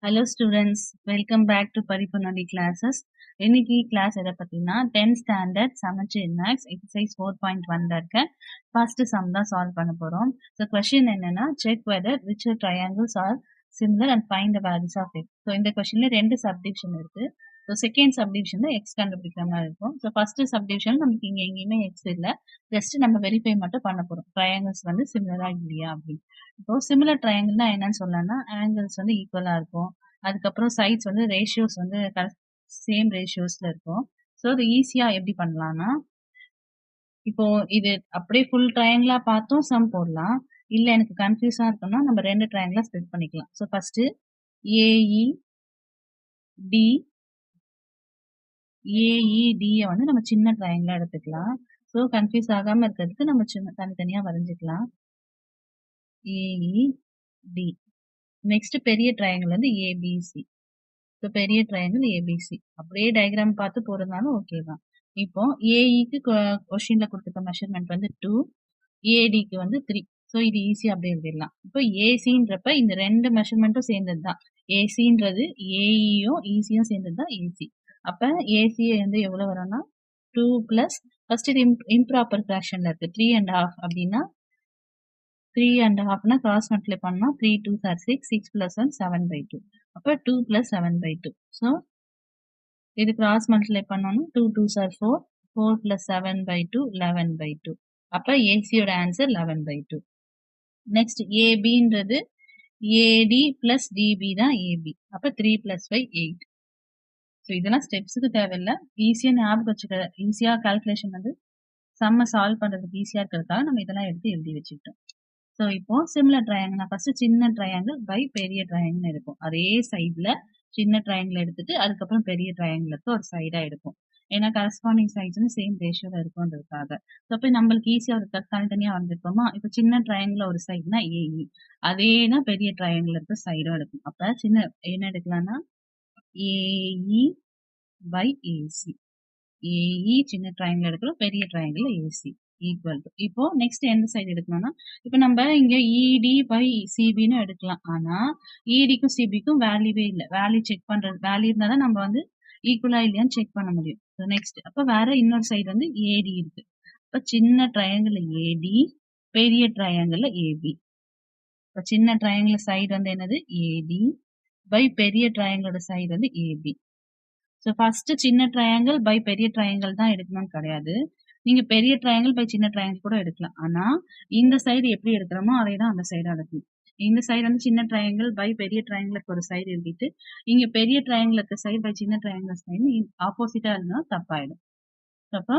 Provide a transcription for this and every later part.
Hello students, welcome back to Paripunadi classes. இன்னைக்கு class எதை பத்தினா 10th standard சமச்சீர் maths exercise 4.1ல இருக்க ஃபர்ஸ்ட் சம் தான் சால்வ் பண்ண போறோம். ஸோ கொஸ்டின் என்னன்னா check weather which triangles are similar and find the values of x. So இந்த கொஸ்டின்ல ரெண்டு சப்டிவிஷன் இருக்கு. ஸோ செகண்ட் சப்டிவிஷன்ல எக்ஸ் கண்டுபிடிக்கிற மாதிரி இருக்கும். ஸோ ஃபர்ஸ்ட் சப்டிவிஷன் நமக்கு இங்க எங்கேயுமே எக்ஸ் இல்லை, ஜஸ்ட் நம்ம வெரிஃபை மட்டும் பண்ண போறோம் ட்ரையாங்கிள்ஸ் வந்து சிமிலரா இல்லையா அப்படின்னு. இப்போ சிமிலர் ட்ரையாங்கிள்னா என்னன்னு சொல்லலாம்னா ஆங்கிள்ஸ் வந்து ஈக்குவலா இருக்கும், அதுக்கப்புறம் சைட்ஸ் வந்து ரேஷியோஸ் வந்து சேம் ரேஷியோஸ்ல இருக்கும். ஸோ அது ஈஸியா எப்படி பண்ணலாம்னா, இப்போ இது அப்படியே ஃபுல் ட்ரையாங்கிளா பார்த்தும் சம் போடலாம், இல்ல எனக்கு கன்ஃபியூஸா இருக்குன்னா நம்ம ரெண்டு ட்ரையாங்கிளா ஸ்ப்ளிட் பண்ணிக்கலாம். ஸோ ஃபர்ஸ்ட் ஏஇடி ஏஇடியை வந்து நம்ம சின்ன ட்ரையாங்கிளா எடுத்துக்கலாம். ஸோ கன்ஃபியூஸ் ஆகாம இருக்கிறதுக்கு நம்ம சின்ன தனித்தனியா வரைஞ்சிக்கலாம். ஏஇடி. நெக்ஸ்ட் பெரிய ட்ரையாங்கிள் வந்து ஏபிசி. ஸோ பெரிய ட்ரையாங்கிள் ஏபிசி அப்படியே டயக்ராம் பார்த்து போறதுனாலும் ஓகே தான். இப்போ ஏஇக்கு கொஸ்டின்ல கொடுத்துருக்க மெஷர்மெண்ட் வந்து 2, ஏடிக்கு வந்து 3. ஸோ இது ஈஸியா அப்படியே எழுதிடலாம். இப்போ ஏசின்றப்ப இந்த ரெண்டு மெஷர்மெண்ட்டும் சேர்ந்தது தான் ஏசின்றது, ஏஇயும் ஈஸியும் சேர்ந்தது தான் ஏசி. அப்ப ஏசி வந்து எவ்வளவு வரும்னா 2 பிளஸ் ஃபர்ஸ்ட் இது இம்ப்ராப்பர் ஃபிராக்ஷன்ல இருக்கு 3.5 அப்படின்னா 3.5னா கிராஸ் மல்டிப்ளை பண்ணா 3 2s are 6, 6 plus 1 7/2. அப்ப 2 plus 7/2. ஸோ இது கிராஸ் மல்டிப்ளை பண்ணோம்னா 2 2s are 4, 4 plus 7/2 11/2. அப்ப ஏசியோட ஆன்சர் 11/2. நெக்ஸ்ட் ஏபின்றது ஏடி பிளஸ் டிபி தான் ஏபி. அப்ப 3 plus 5 8. ஸோ இதெல்லாம் ஸ்டெப்ஸுக்கு தேவையில்லை, ஈஸியா ஞாபகம் வச்சுக்க, ஈஸியா கால்குலேஷன் வந்து சம்ம சால்வ் பண்றதுக்கு ஈஸியா இருக்கிறதுக்காக நம்ம இதெல்லாம் எடுத்து எழுதி வச்சுக்கிட்டோம். ஸோ இப்போ சிமிலர் ட்ரையாங்கிள் ஃபர்ஸ்ட் சின்ன ட்ரையாங்கிள் பை பெரிய ட்ரையாங்கிள் எடுக்கும். அதே சைட்ல சின்ன ட்ரையாங்கிள் எடுத்துட்டு அதுக்கப்புறம் பெரிய ட்ரையாங்கிள் எடுத்து ஒரு சைடா எடுக்கும். ஏன்னா கரஸ்பாண்டிங் சைட்ஸ் வந்து சேம் ரேஷியோல இருக்கும்ன்றதுக்காக. ஸோ இப்போ நம்மளுக்கு ஈஸியா ஒரு தனித்தனியா வந்திருக்கோமா, இப்போ சின்ன ட்ரையாங்கிள் ஒரு சைடுனா ஏஇ, அதே தான் பெரிய ட்ரையாங்கிள் இருக்க சைடும் எடுக்கும். அப்ப சின்ன என்ன எடுக்கலாம்னா ஏஇ பை ஏசி. ஏஇ சின்ன ட்ரையாங்கிள் எடுக்கிறோம், பெரிய ட்ரையாங்கிள் ஏசி ஈக்குவல் டு. இப்போ நெக்ஸ்ட் எந்த சைடு எடுக்கணும்னா, இப்போ நம்ம இங்க இடி பை சிபின்னு எடுக்கலாம். ஆனா இடிக்கும் சிபிக்கும் வேல்யூவே இல்லை, வேல்யூ செக் பண்றது, வேல்யூ இருந்தா தான் நம்ம வந்து ஈக்குவலா இல்லையான்னு செக் பண்ண முடியும். நெக்ஸ்ட் அப்ப வேற இன்னொரு சைடு வந்து ஏடி இருக்கு. இப்ப சின்ன ட்ரையாங்கிள் ஏடி, பெரிய ட்ரையாங்கிள் ஏபி. இப்ப சின்ன ட்ரையாங்கிள் சைடு வந்து என்னது ஏடி பை பெரிய ட்ரையாங்கிளோட சைடு வந்து ஏபி. ஸோ ஃபர்ஸ்ட் சின்ன ட்ரையாங்கிள் பை பெரிய ட்ரையாங்கிள் தான் எடுக்கணும்னு கிடையாது, நீங்க பெரிய ட்ரையாங்கிள் பை சின்ன ட்ரையாங்கிள் கூட எடுக்கலாம். ஆனா இந்த சைடு எப்படி எடுக்கிறோமோ அதே தான் அந்த சைடு எடுக்கணும். இந்த சைடு வந்து சின்ன ட்ரையாங்கிள் பை பெரிய ட்ரையாங்கிளுக்கு ஒரு சைடு எழுதிட்டு இங்க பெரிய ட்ரையாங்கிளுக்கு சைடு பை சின்ன ட்ரையாங்கிள் சைடு ஆப்போசிட்டா இருந்தா தப்பாயிடும். அப்போ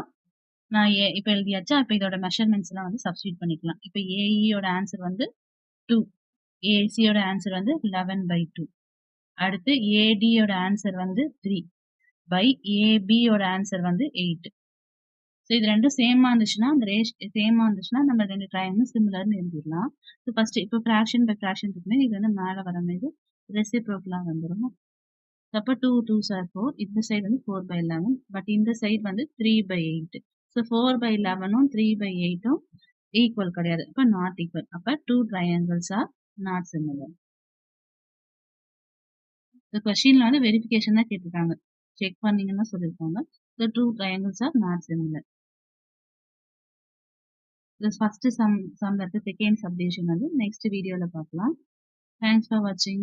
நான் இப்ப எழுதியாச்சா, இப்ப இதோட மெஷர்மெண்ட்ஸ் எல்லாம் வந்து சப்ஸ்டியூட் பண்ணிக்கலாம். இப்ப ஏஇயோட ஆன்சர் வந்து 2, ஏசியோட ஆன்சர் வந்து 11/2. அடுத்து ஏடியோட ஆன்சர் வந்து 3 பை ஏபியோட ஆன்சர் வந்து 8. ஸோ இது ரெண்டும் சேமா இருந்துச்சுன்னா, அந்த சேமா இருந்துச்சுன்னா நம்ம ரெண்டு ட்ரையாங்கிள் சிமிலர்னு எழுதிடலாம். ஸோ ஃபர்ஸ்ட் இப்போ ஃபிராக்ஷன் பை ஃபிராக்ஷன் இருக்குமே, இது வந்து மேலே வர மாதிரி ரெசிப்ரோக்கலா வந்துடும். அப்போ 2 2s are 4, இந்த சைடு வந்து 4/11, பட் இந்த சைடு வந்து 3/8. ஸோ 4/11ம் 3/8ம் ஈக்குவல் கிடையாது, அப்போ நாட் ஈக்குவல். அப்போ 2 triangles are not similar. இந்த கொஸ்டின்ல வந்து வெரிஃபிகேஷன் தான் கேட்டிருக்காங்க, செக் பண்ணீங்கன்னா சொல்லியிருக்காங்க. So 2 triangles are not similar. First சம்ல இருக்கு, செகண்ட் சப்டிவிஷன் வந்து நெக்ஸ்ட் வீடியோல பார்க்கலாம். தேங்க்ஸ் ஃபார் வாட்சிங்.